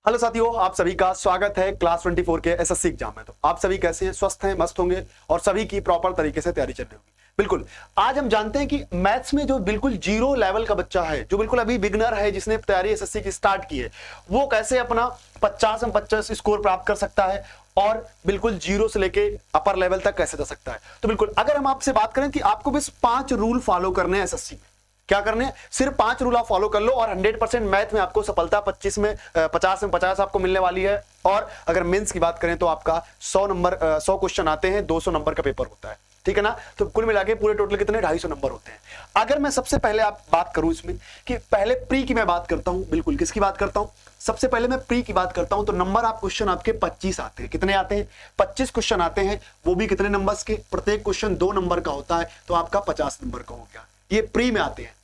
Hello साथियों, आप सभी का स्वागत है क्लास 24 के एसएससी एग्जाम में। तो आप सभी कैसे हैं? स्वस्थ हैं, मस्त होंगे और सभी की प्रॉपर तरीके से तैयारी चल रही होगी। बिल्कुल, आज हम जानते हैं कि मैथ्स में जो बिल्कुल जीरो लेवल का बच्चा है, जो बिल्कुल अभी बिगनर है, जिसने तैयारी एसएससी की स्टार्ट की है, वो कैसे अपना 50 में 50 स्कोर प्राप्त कर सकता है और बिल्कुल जीरो से लेके अपर लेवल तक कैसे जा सकता है। तो बिल्कुल, अगर हम आपसे बात करें कि आपको बस 5 रूल फॉलो करने हैं एसएससी में, क्या करने हैं? सिर्फ 5 रूल आप फॉलो कर लो और 100% मैथ में आपको सफलता 25 में 50 में 50 आपको मिलने वाली है। और अगर मेंस की बात करें तो आपका 100 क्वेश्चन आते हैं, 200 नंबर का पेपर होता है, ठीक है ना। तो कुल मिला के पूरे टोटल कितने 250 नंबर होते हैं। अगर मैं सबसे पहले आप बात करूं इसमें कि पहले प्री की मैं बात करता हूं, बिल्कुल किसकी बात करता हूं, सबसे पहले मैं प्री की बात करता हूं। तो नंबर आप क्वेश्चन आपके 25 आते हैं। कितने आते हैं? 25 क्वेश्चन आते हैं। वो भी कितने नंबर्स के? प्रत्येक क्वेश्चन 2 नंबर का होता है, तो आपका 50 नंबर का हो गया। ये प्री में आते हैं।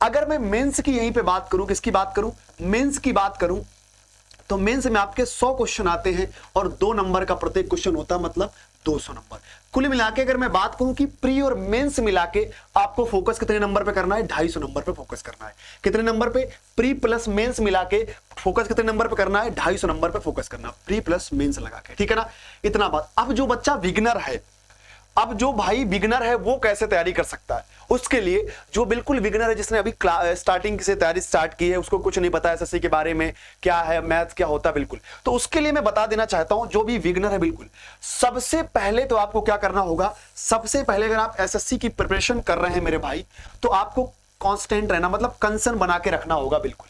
अगर मैं मेंस की यहीं पे बात करूं, किसकी बात करूं, मेंस की बात करूं, तो मेंस में आपके 100 क्वेश्चन आते हैं और 2 नंबर का प्रत्येक क्वेश्चन होता है, मतलब 200 नंबर। कुल मिला के अगर मैं बात करूं कि प्री और मेंस मिला के आपको फोकस कितने नंबर पे करना है? 250 नंबर पे फोकस करना है। कितने नंबर पे? प्री प्लस मेंस मिला के फोकस कितने नंबर पे करना है? 250 नंबर पे फोकस करना, प्री प्लस मेंस लगा के, ठीक है ना। इतना बात। अब जो बच्चा बिगिनर है, अब जो भाई बिगनर है वो कैसे तैयारी कर सकता है? उसके लिए जो बिल्कुल बिगनर है, जिसने अभी स्टार्टिंग से तैयारी स्टार्ट की है, उसको कुछ नहीं पता एसएससी के बारे में, क्या है मैथ, क्या होता है, बिल्कुल, तो उसके लिए मैं बता देना चाहता हूं, जो भी बिगनर है, बिल्कुल सबसे पहले तो आपको क्या करना होगा, सबसे पहले अगर आप एसएससी की प्रिपरेशन कर रहे हैं मेरे भाई, तो आपको कांस्टेंट रहना, मतलब कंसर्न बना के रखना होगा, बिल्कुल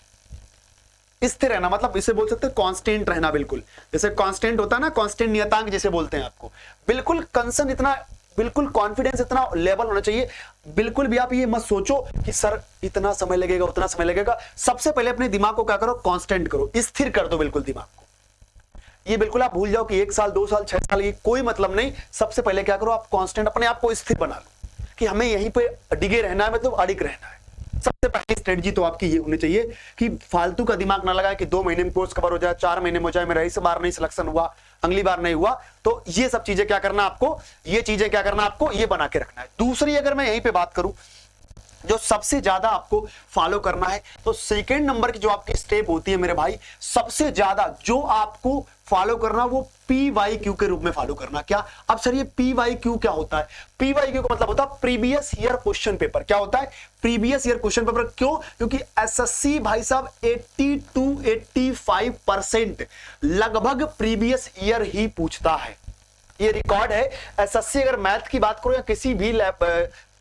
स्थिर रहना, मतलब इसे बोल सकते हैं कांस्टेंट रहना। बिल्कुल जैसे कांस्टेंट होता है ना, कांस्टेंट नियतांक जैसे बोलते हैं आपको, बिल्कुल कंसर्न इतना, बिल्कुल कॉन्फिडेंस इतना लेवल होना चाहिए। बिल्कुल भी आप ये मत सोचो कि सर इतना समय लगेगा, उतना समय लगेगा। सबसे पहले अपने दिमाग को क्या करो? कांस्टेंट करो, स्थिर कर दो बिल्कुल दिमाग को। ये बिल्कुल आप भूल जाओ कि 1 साल 2 साल 6 साल, ये कोई मतलब नहीं। सबसे पहले क्या करो, आप कांस्टेंट अपने आप को स्थिर बना लो कि हमें यहीं पे डिगे रहना है, मतलब अडिग रहना है। सबसे पहली स्ट्रेटजी तो आपकी ये होनी चाहिए कि फालतू का दिमाग ना लगाए कि 2 महीने में कोर्स कवर हो जाए, 4 महीने में हो जाए, मेरा इस बार नहीं सिलेक्शन हुआ, अगली बार नहीं हुआ। तो ये सब चीजें क्या करना आपको, ये चीजें क्या करना आपको, ये बना के रखना है। दूसरी अगर मैं यहीं पे बात करूं, जो सबसे ज्यादा आपको फॉलो करना है, तो सेकंड नंबर की जो आपकी स्टेप होती है मेरे भाई, सबसे ज्यादा जो आपको फॉलो करना, वो PYQ के रूप में फॉलो करना। क्या? अब सर ये PYQ क्या होता है? PYQ का मतलब होता है प्रीवियस ईयर क्वेश्चन पेपर। क्या होता है? Previous year question paper. क्यों? क्योंकि एसएससी भाई साहब 80 to 85% लगभग प्रीवियस ईयर ही पूछता है। ये रिकॉर्ड है। एसएससी अगर मैथ की बात करो या किसी भी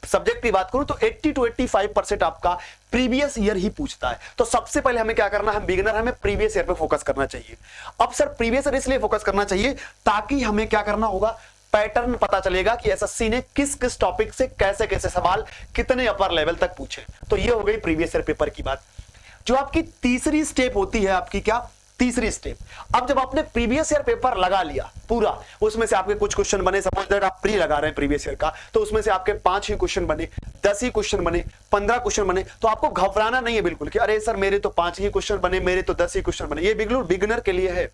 सब्जेक्ट की बात करूं, तो 80 to 85% आपका प्रीवियस ईयर ही पूछता है। तो सबसे पहले हमें क्या करना है, हम बिगिनर, हमें प्रीवियस ईयर पे फोकस करना चाहिए। अब सर प्रीवियस ईयर इसलिए फोकस करना चाहिए ताकि हमें क्या करना होगा, पैटर्न पता चलेगा कि एसएससी ने किस किस टॉपिक से कैसे कैसे सवाल कितने अपर लेवल तक पूछे। तो ये हो गई प्रीवियस ईयर पेपर की बात। जो आपकी तीसरी स्टेप होती है, आपकी क्या तीसरी स्टेप, अब जब आपने प्रीवियस ईयर पेपर लगा लिया पूरा, उसमें से आपके कुछ क्वेश्चन बने, सपोज दैट आप प्री लगा रहे हैं प्रीवियस ईयर का, तो उसमें से आपके 5 ही क्वेश्चन बने, 10 ही क्वेश्चन बने, 15 क्वेश्चन बने, तो आपको घबराना नहीं है बिल्कुल कि अरे सर मेरे तो 5 ही क्वेश्चन बने, मेरे तो 10 ही क्वेश्चन बने। ये बिल्कुल बिगिनर के लिए है,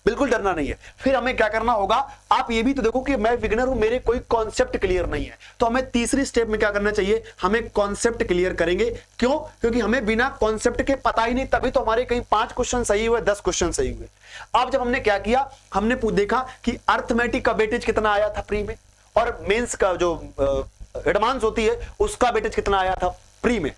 बिल्कुल डरना नहीं है। फिर हमें क्या करना होगा, आप ये भी तो देखो कि मैं बिगिनर हूं, मेरे कोई कॉन्सेप्ट क्लियर नहीं है, तो हमें तीसरी स्टेप में क्या करना चाहिए, हमें कॉन्सेप्ट क्लियर करेंगे। क्यों? क्योंकि हमें बिना कॉन्सेप्ट के पता ही नहीं, तभी तो हमारे कहीं 5 क्वेश्चन सही हुए, 10 क्वेश्चन सही हुए। अब जब हमने क्या किया, हमने देखा कि अर्थमेटिक का वेटेज कितना आया था प्री में, और मेंस का जो एडवांस होती है उसका वेटेज कितना आया था प्री में,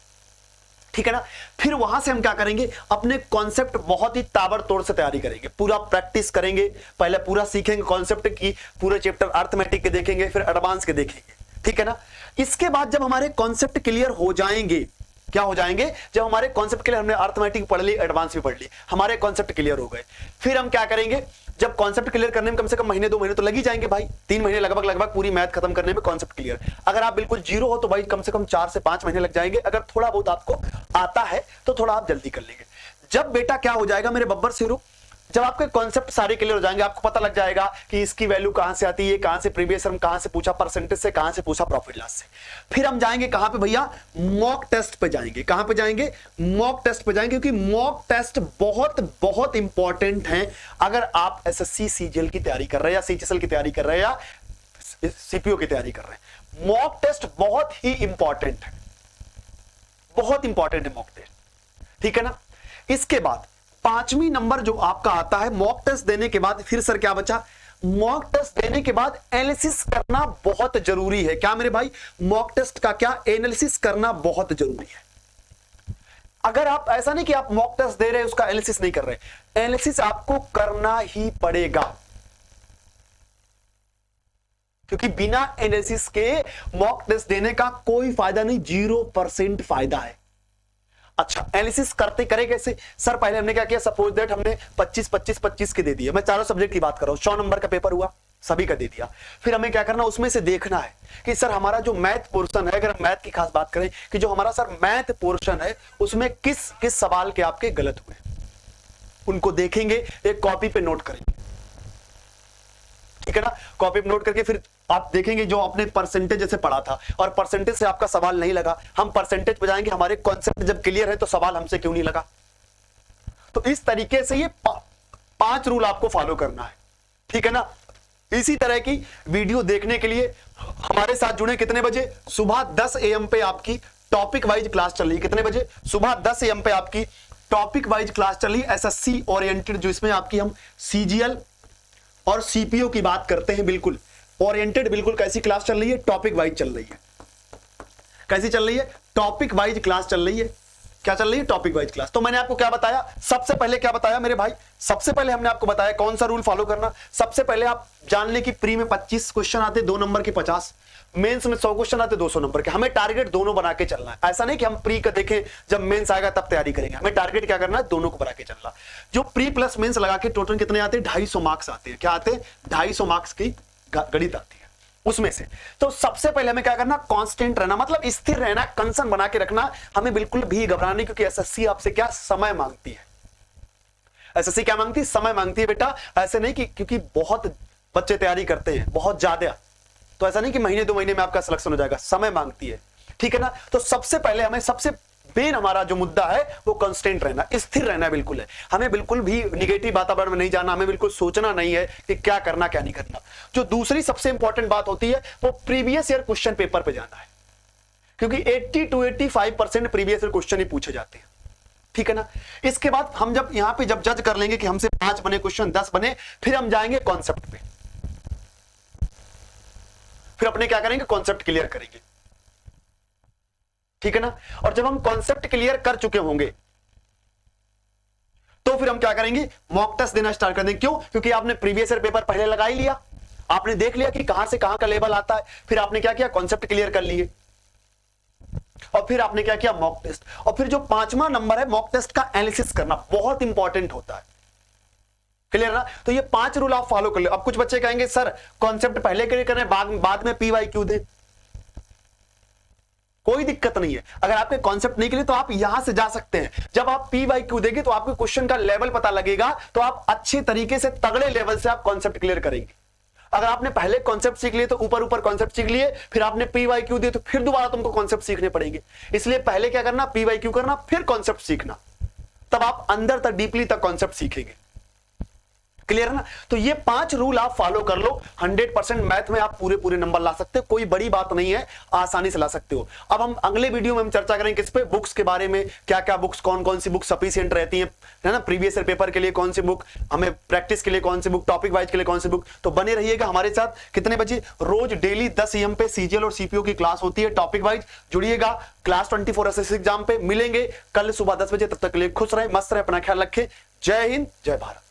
ठीक है ना। फिर वहां से हम क्या करेंगे, अपने कॉन्सेप्ट बहुत ही ताबड़तोड़ से तैयारी करेंगे, पूरा प्रैक्टिस करेंगे, पहले पूरा सीखेंगे कॉन्सेप्ट की, पूरे चैप्टर अर्थमेटिक के देखेंगे, फिर एडवांस के देखेंगे, ठीक है ना। इसके बाद जब हमारे कॉन्सेप्ट क्लियर हो जाएंगे, क्या हो जाएंगे, जब हमारे कॉन्सेप्ट क्लियर, हमने अर्थमेटिक पढ़ ली, एडवांस भी पढ़ ली, हमारे कॉन्सेप्ट क्लियर हो गए, फिर हम क्या करेंगे, जब कॉन्सेप्ट क्लियर करने में कम से कम महीने 2 महीने तो लग ही जाएंगे भाई, 3 महीने लगभग पूरी मैथ खत्म करने में कॉन्सेप्ट क्लियर। अगर आप बिल्कुल जीरो हो तो भाई कम से कम 4 से 5 महीने लग जाएंगे। अगर थोड़ा बहुत आपको आता है तो थोड़ा आप जल्दी कर लेंगे। जब बेटा क्या हो जाएगा मेरे बब्बर सिरो, जब आपके कॉन्सेप्ट सारे क्लियर हो जाएंगे, आपको पता लग जाएगा कि इसकी वैल्यू कहां से आती है, कहां से प्रीवियस ईयर कहां से पूछा, परसेंटेज से कहां से पूछा, प्रॉफिट लॉस से। फिर हम जाएंगे कहां पे भैया, मॉक टेस्ट पे जाएंगे। कहां पे जाएंगे? मॉक टेस्ट पे जाएंगे, क्योंकि मॉक टेस्ट बहुत बहुत इंपॉर्टेंट है अगर आप एसएससी सीजीएल की तैयारी कर रहे हैं, या सीएचएसएल की तैयारी कर रहे हैं, या सीपीओ की तैयारी कर रहे हैं। मॉक टेस्ट बहुत ही इंपॉर्टेंट है, बहुत इंपॉर्टेंट है मॉक टेस्ट, ठीक है ना। इसके बाद पांचवी नंबर जो आपका आता है मॉक टेस्ट देने के बाद, फिर सर क्या बचा, मॉक टेस्ट देने के बाद एनालिसिस करना बहुत जरूरी है। क्या मेरे भाई, मॉक टेस्ट का क्या, एनालिसिस करना बहुत जरूरी है। अगर आप ऐसा नहीं कि आप मॉक टेस्ट दे रहे हैं उसका एनालिसिस नहीं कर रहे, एनालिसिस आपको करना ही पड़ेगा, क्योंकि बिना एनालिसिस के मॉक टेस्ट देने का कोई फायदा नहीं, 0% फायदा है। अच्छा, एनालिसिस करते करे कैसे सर, पहले हमने क्या किया, सपोज दैट हमने 25 के दे दिए, मैं चारों सब्जेक्ट की बात कर रहा हूं, 100 नंबर का पेपर हुआ, सभी का दे दिया। फिर हमें क्या करना, उसमें से देखना है कि सर हमारा जो मैथ पोर्शन है, अगर हम मैथ की खास बात करें कि जो हमारा सर मैथ पोर्शन है उसमें किस किस सवाल के आपके गलत हुए, उनको देखेंगे, एक कॉपी पे नोट करेंगे, ठीक है ना। कॉपी पे नोट करके फिर आप देखेंगे जो आपने परसेंटेज जैसे पढ़ा था और परसेंटेज से आपका सवाल नहीं लगा, हम परसेंटेज पे जाएंगे, हमारे कॉन्सेप्ट जब क्लियर है तो सवाल हमसे क्यों नहीं लगा। तो इस तरीके से ये 5 रूल आपको फॉलो करना है, ठीक है ना। इसी तरह की वीडियो देखने के लिए हमारे साथ जुड़े, कितने बजे, सुबह 10 AM पे आपकी टॉपिक वाइज क्लास चल रही है, कितने बजे, सुबह 10 AM पे आपकी टॉपिक वाइज क्लास चल रही है, SSC ओरिएंटेड, जो इसमें आपकी हम CGL और CPO की बात करते हैं, बिल्कुल ओरिएंटेड, बिल्कुल कैसी क्लास चल रही है, टॉपिक वाइज चल रही है। कैसी चल रही है, टॉपिक वाइज क्लास चल रही है। क्या चल रही है, टॉपिक वाइज क्लास। तो मैंने आपको क्या बताया, सबसे पहले क्या बताया मेरे भाई, सबसे पहले हमने आपको बताया कौन सा रूल फॉलो करना। सबसे पहले आप जान ले कि प्री में 25 क्वेश्चन आते, 2 नंबर के 50, मेंस में 100 क्वेश्चन आते, 200 नंबर के। हमें टारगेट दोनों बना के चलना है, ऐसा नहीं कि हम प्री का देखें जब मेंस आएगा तब तैयारी करेंगे, हमें टारगेट क्या करना है, दोनों को बना के चलना। जो प्री प्लस मेंस लगा के टोटल कितने आते हैं, 250 मार्क्स आते हैं। क्या आते हैं, 250 मार्क्स की गणित आती है उसमें से। तो सबसे पहले हमें क्या करना, कांस्टेंट रहना, मतलब स्थिर रहना, कंसर्न बना के रखना, हमें बिल्कुल भी घबराना नहीं, क्योंकि एसएससी आपसे क्या, समय मांगती है। एसएससी क्या मांगती है, समय मांगती है बेटा। ऐसे नहीं कि क्योंकि बहुत बच्चे तैयारी करते हैं, बहुत ज्यादा, तो ऐसा नहीं कि महीने 2 महीने में आपका सिलेक्शन हो जाएगा, समय मांगती है, ठीक है ना। तो सबसे पहले हमें, सबसे मेन हमारा जो मुद्दा है वो कांस्टेंट रहना, स्थिर रहना बिल्कुल है। हमें बिल्कुल भी निगेटिव वातावरण में नहीं जाना, हमें बिल्कुल सोचना नहीं है कि क्या करना क्या नहीं करना। जो दूसरी सबसे इंपॉर्टेंट बात होती है वो प्रीवियस ईयर क्वेश्चन पेपर पे जाना है, क्योंकि 80 to 85% प्रीवियस ईयर क्वेश्चन ही पूछे जाते हैं, ठीक है ना। इसके बाद हम जब यहां पे जब जज कर लेंगे कि हमसे 5 बने क्वेश्चन, 10 बने, फिर हम जाएंगे कॉन्सेप्ट पे, फिर अपने क्या करेंगे, कॉन्सेप्ट क्लियर करेंगे, ठीक है ना। और जब हम कॉन्सेप्ट क्लियर कर चुके होंगे तो फिर हम क्या करेंगे, मॉक टेस्ट देना स्टार्ट कर देंगे। क्यों, क्योंकि आपने प्रीवियस ईयर पेपर पहले लगा ही लिया, आपने देख लिया कि कहां से कहां का लेवल आता है, फिर आपने क्या किया, कॉन्सेप्ट क्लियर कर लिए, और फिर आपने क्या किया, मॉक टेस्ट। और फिर जो 5वां नंबर है, मॉक टेस्ट का एनालिसिस करना बहुत इंपॉर्टेंट होता है, क्लियर ना। तो ये 5 रूल आप फॉलो कर लो। अब कुछ बच्चे कहेंगे सर कॉन्सेप्ट पहले क्लियर करें, बाद में PYQ दें, कोई दिक्कत नहीं है। अगर आपके कॉन्सेप्ट नहीं क्लियर तो आप यहां से जा सकते हैं। जब आप PYQ देंगे तो आपको क्वेश्चन का लेवल पता लगेगा, तो आप अच्छे तरीके से तगड़े लेवल से आप कॉन्सेप्ट क्लियर करेंगे। अगर आपने पहले कॉन्सेप्ट सीख लिए तो ऊपर कॉन्सेप्ट सीख लिए, फिर आपने PYQ दिए तो फिर दोबारा तुमको कॉन्सेप्ट सीखने पड़ेंगे। इसलिए पहले क्या करना, PYQ करना, फिर कॉन्सेप्ट सीखना, तब आप अंदर तक डीपली तक कॉन्सेप्ट सीखेंगे, क्लियर है ना। तो ये 5 रूल आप फॉलो कर लो, 100% मैथ में आप पूरे नंबर ला सकते हो, कोई बड़ी बात नहीं है, आसानी से ला सकते हो। अब हम अगले वीडियो में हम चर्चा करेंगे किस पे, बुक्स के बारे में, क्या क्या बुक्स, कौन कौन सी बुक सफिशिएंट रहती है ना, प्रीवियस ईयर पेपर के लिए कौन सी बुक, हमें प्रैक्टिस के लिए कौन सी बुक, टॉपिक वाइज के लिए कौन सी बुक। तो बने रहिएगा हमारे साथ। कितने बजे, रोज डेली 10 AM पे CGL और CPO की क्लास होती है, टॉपिक वाइज जुड़िएगा। क्लास 24 SSC एग्जाम पे मिलेंगे कल सुबह 10 बजे। तब तक के लिए खुश रहे, मस्त रहे, अपना ख्याल रखें। जय हिंद, जय भारत।